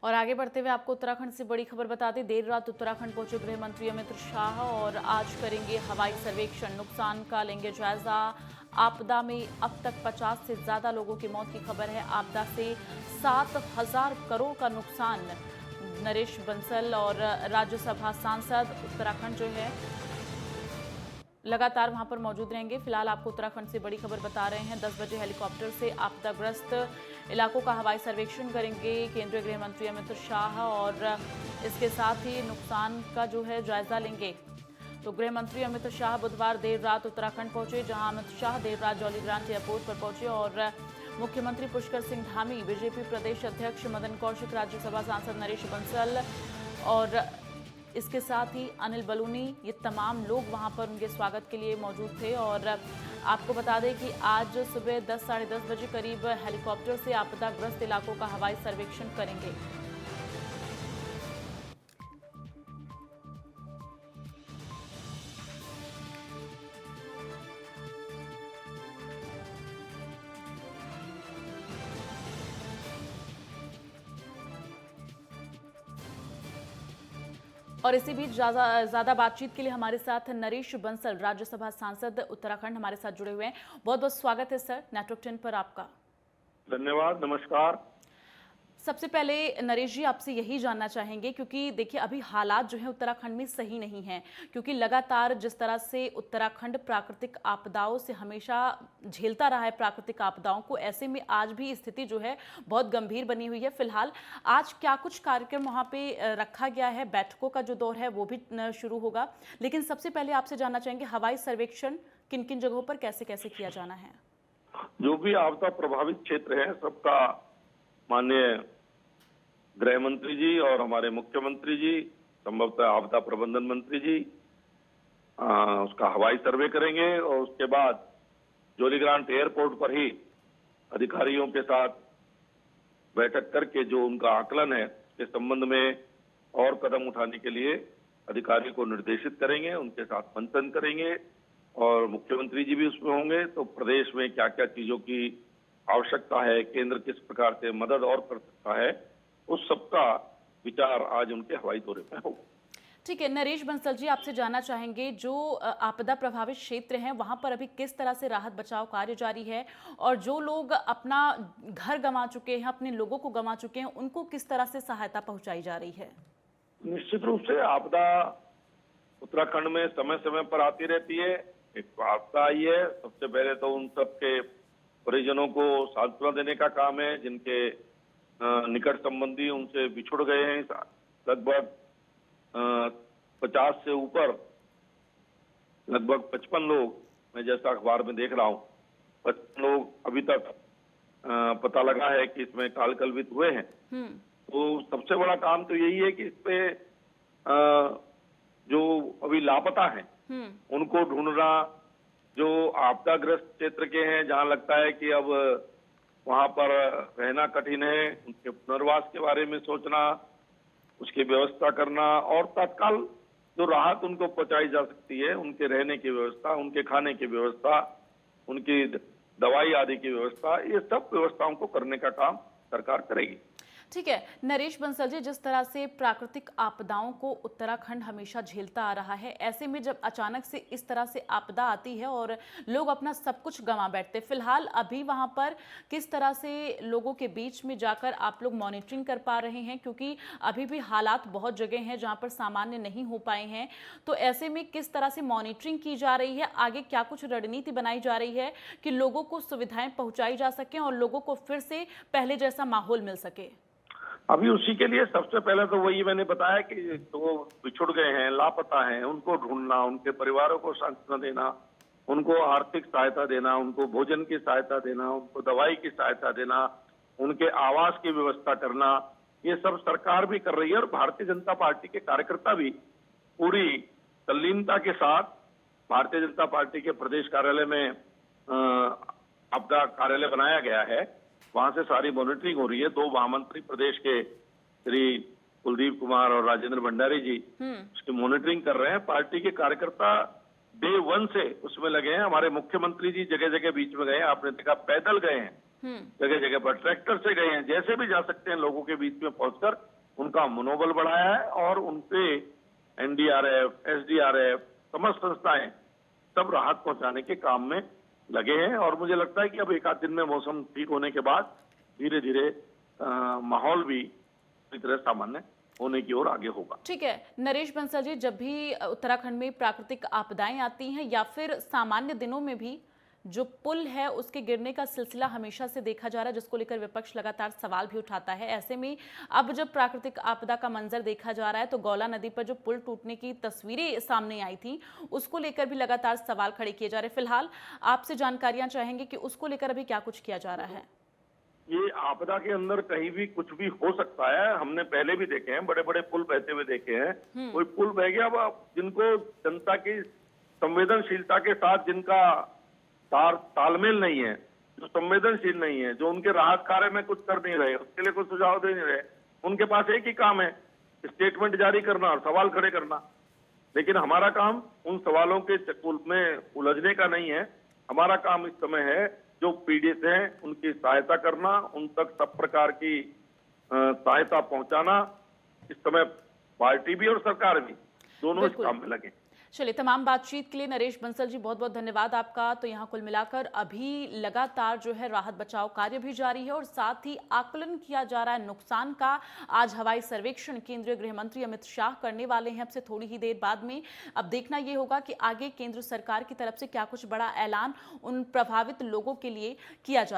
और आगे बढ़ते हुए आपको उत्तराखंड से बड़ी खबर बता दें। देर रात उत्तराखंड पहुंचे गृह मंत्री अमित शाह और आज करेंगे हवाई सर्वेक्षण, नुकसान का लेंगे जायजा। आपदा में अब तक 50 से ज्यादा लोगों की मौत की खबर है। आपदा से 7,000 करोड़ का नुकसान। नरेश बंसल और राज्यसभा सांसद उत्तराखंड जो है लगातार वहां पर मौजूद रहेंगे। फिलहाल आपको उत्तराखंड से बड़ी खबर बता रहे हैं। 10 बजे हेलीकॉप्टर से आपदाग्रस्त इलाकों का हवाई सर्वेक्षण करेंगे केंद्रीय गृह मंत्री अमित शाह और इसके साथ ही नुकसान का जो है जायजा लेंगे। तो गृह मंत्री अमित शाह बुधवार देर रात उत्तराखंड पहुंचे, जहां अमित शाह देर रात जौलीग्रांट एयरपोर्ट पर पहुंचे और मुख्यमंत्री पुष्कर सिंह धामी, बीजेपी प्रदेश अध्यक्ष मदन कौशिक, राज्यसभा सांसद नरेश बंसल और इसके साथ ही अनिल बलूनी, ये तमाम लोग वहां पर उनके स्वागत के लिए मौजूद थे। और आपको बता दें कि आज सुबह 10 साढ़े 10 बजे करीब हेलीकॉप्टर से आपदाग्रस्त इलाकों का हवाई सर्वेक्षण करेंगे। और इसी बीच ज्यादा बातचीत के लिए हमारे साथ नरेश बंसल, राज्यसभा सांसद उत्तराखंड, हमारे साथ जुड़े हुए हैं। बहुत बहुत स्वागत है सर नेटवर्क 10 पर आपका। धन्यवाद, नमस्कार। सबसे पहले नरेश जी आपसे यही जानना चाहेंगे, क्योंकि देखिए अभी हालात जो है उत्तराखंड में सही नहीं हैं, क्योंकि लगातार जिस तरह से उत्तराखंड प्राकृतिक आपदाओं से हमेशा झेलता रहा है प्राकृतिक आपदाओं को, ऐसे में आज भी स्थिति जो है बहुत गंभीर बनी हुई है। फिलहाल आज क्या कुछ कार्यक्रम वहां पे रखा गया है, बैठकों का जो दौर है वो भी शुरू होगा, लेकिन सबसे पहले आपसे जानना चाहेंगे हवाई सर्वेक्षण किन किन जगहों पर कैसे कैसे किया जाना है? जो भी आपदा प्रभावित क्षेत्र है सबका माननीय गृह मंत्री जी और हमारे मुख्यमंत्री जी, संभवतः आपदा प्रबंधन मंत्री जी उसका हवाई सर्वे करेंगे और उसके बाद जौलीग्रांट एयरपोर्ट पर ही अधिकारियों के साथ बैठक करके जो उनका आकलन है उसके संबंध में और कदम उठाने के लिए अधिकारी को निर्देशित करेंगे, उनके साथ मंथन करेंगे और मुख्यमंत्री जी भी उसमें होंगे। तो प्रदेश में क्या क्या चीजों की आवश्यकता है, केंद्र किस प्रकार से मदद और कर सकता है, उस सबका विचार आज उनके हवाई दौरे में होगा। ठीक है, नरेश बंसल जी आपसे जानना चाहेंगे जो आपदा प्रभावित क्षेत्र हैं वहां पर अभी किस तरह से राहत बचाव कार्य जारी है और जो लोग अपना घर गंवा चुके हैं, अपने लोगों को गंवा चुके हैं, उनको किस तरह से सहायता पहुंचाई जा रही है? निश्चित रूप से आपदा उत्तराखंड में समय समय पर आती रहती है। एक आपदा आई है, सबसे पहले तो उन सबके परिजनों को सांत्वना देने का काम है जिनके निकट संबंधी उनसे बिछुड़ गए हैं। लगभग 50 से ऊपर, लगभग 55 लोग, मैं जैसा अखबार में देख रहा हूँ, 55 लोग अभी तक पता लगा है कि इसमें कालकलवित हुए हैं। तो सबसे बड़ा काम तो यही है कि इसपे जो अभी लापता हैं उनको ढूंढना, जो आपदाग्रस्त क्षेत्र के हैं जहां लगता है कि अब वहां पर रहना कठिन है, उनके पुनर्वास के बारे में सोचना, उसकी व्यवस्था करना और तत्काल जो राहत उनको पहुंचाई जा सकती है, उनके रहने की व्यवस्था, उनके खाने की व्यवस्था, उनकी दवाई आदि की व्यवस्था, ये सब व्यवस्थाओं को करने का काम सरकार करेगी। ठीक है, नरेश बंसल जी, जिस तरह से प्राकृतिक आपदाओं को उत्तराखंड हमेशा झेलता आ रहा है, ऐसे में जब अचानक से इस तरह से आपदा आती है और लोग अपना सब कुछ गंवा बैठते, फिलहाल अभी वहां पर किस तरह से लोगों के बीच में जाकर आप लोग मॉनिटरिंग कर पा रहे हैं? क्योंकि अभी भी हालात बहुत जगह हैं जहां पर सामान्य नहीं हो पाए हैं, तो ऐसे में किस तरह से मॉनिटरिंग की जा रही है? आगे क्या कुछ रणनीति बनाई जा रही है कि लोगों को सुविधाएं पहुंचाई जा सकें और लोगों को फिर से पहले जैसा माहौल मिल सके? अभी उसी के लिए सबसे पहले तो वही मैंने बताया कि जो बिछुड़ गए हैं, लापता हैं, उनको ढूंढना, उनके परिवारों को सांत्वना देना, उनको आर्थिक सहायता देना, उनको भोजन की सहायता देना, उनको दवाई की सहायता देना, उनके आवास की व्यवस्था करना, ये सब सरकार भी कर रही है और भारतीय जनता पार्टी के कार्यकर्ता भी पूरी तल्लीनता के साथ भारतीय जनता पार्टी के प्रदेश कार्यालय में आपदा कार्यालय बनाया गया है, वहां से सारी मॉनिटरिंग हो रही है। 2 महामंत्री प्रदेश के श्री कुलदीप कुमार और राजेंद्र भंडारी जी उसकी मॉनिटरिंग कर रहे हैं। पार्टी के कार्यकर्ता डे 1 से उसमें लगे हैं। हमारे मुख्यमंत्री जी जगह जगह बीच में गए हैं, आपने देखा पैदल गए हैं, जगह जगह पर ट्रैक्टर से गए हैं, जैसे भी जा सकते हैं लोगों के बीच में पहुंचकर उनका मनोबल बढ़ाया है और उनपे एनडीआरएफ, एसडीआरएफ, समस्त संस्थाएं सब राहत पहुंचाने के काम में लगे हैं। और मुझे लगता है कि अब एक आध दिन में मौसम ठीक होने के बाद धीरे धीरे माहौल भी पूरी तरह सामान्य होने की ओर आगे होगा। ठीक है नरेश बंसल जी, जब भी उत्तराखंड में प्राकृतिक आपदाएं आती हैं या फिर सामान्य दिनों में भी जो पुल है उसके गिरने का सिलसिला हमेशा से देखा जा रहा है, जिसको लेकर विपक्ष लगातार सवाल भी उठाता है। ऐसे में अब जब प्राकृतिक आपदा का मंजर देखा जा रहा है तो गौला नदी पर जो पुल टूटने की तस्वीरें सामने आई थी उसको लेकर भी लगातार सवाल खड़े किए जा रहे हैं। फिलहाल आपसे जानकारियां चाहेंगे कि उसको लेकर अभी क्या कुछ किया जा रहा है। ये आपदा के अंदर कहीं भी कुछ भी हो सकता है। हमने पहले भी देखे हैं, बड़े बड़े पुल बहते हुए देखे हैं। कोई पुल बह गया, अब जिनको जनता की संवेदनशीलता के साथ जिनका तालमेल नहीं है, जो संवेदनशील नहीं है, जो उनके राहत कार्य में कुछ कर नहीं रहे, उसके लिए कुछ सुझाव दे नहीं रहे, उनके पास एक ही काम है, स्टेटमेंट जारी करना और सवाल खड़े करना। लेकिन हमारा काम उन सवालों के चक्कर में उलझने का नहीं है। हमारा काम इस समय है जो पीड़ित हैं उनकी सहायता करना, उन तक सब प्रकार की सहायता पहुंचाना। इस समय पार्टी भी और सरकार भी दोनों इस काम में लगे। चलिए, तमाम बातचीत के लिए नरेश बंसल जी बहुत बहुत धन्यवाद आपका। तो यहाँ कुल मिलाकर अभी लगातार जो है राहत बचाव कार्य भी जारी है और साथ ही आकलन किया जा रहा है नुकसान का। आज हवाई सर्वेक्षण केंद्रीय गृह मंत्री अमित शाह करने वाले हैं अब से थोड़ी ही देर बाद में। अब देखना ये होगा कि आगे केंद्र सरकार की तरफ से क्या कुछ बड़ा ऐलान उन प्रभावित लोगों के लिए किया जाता है।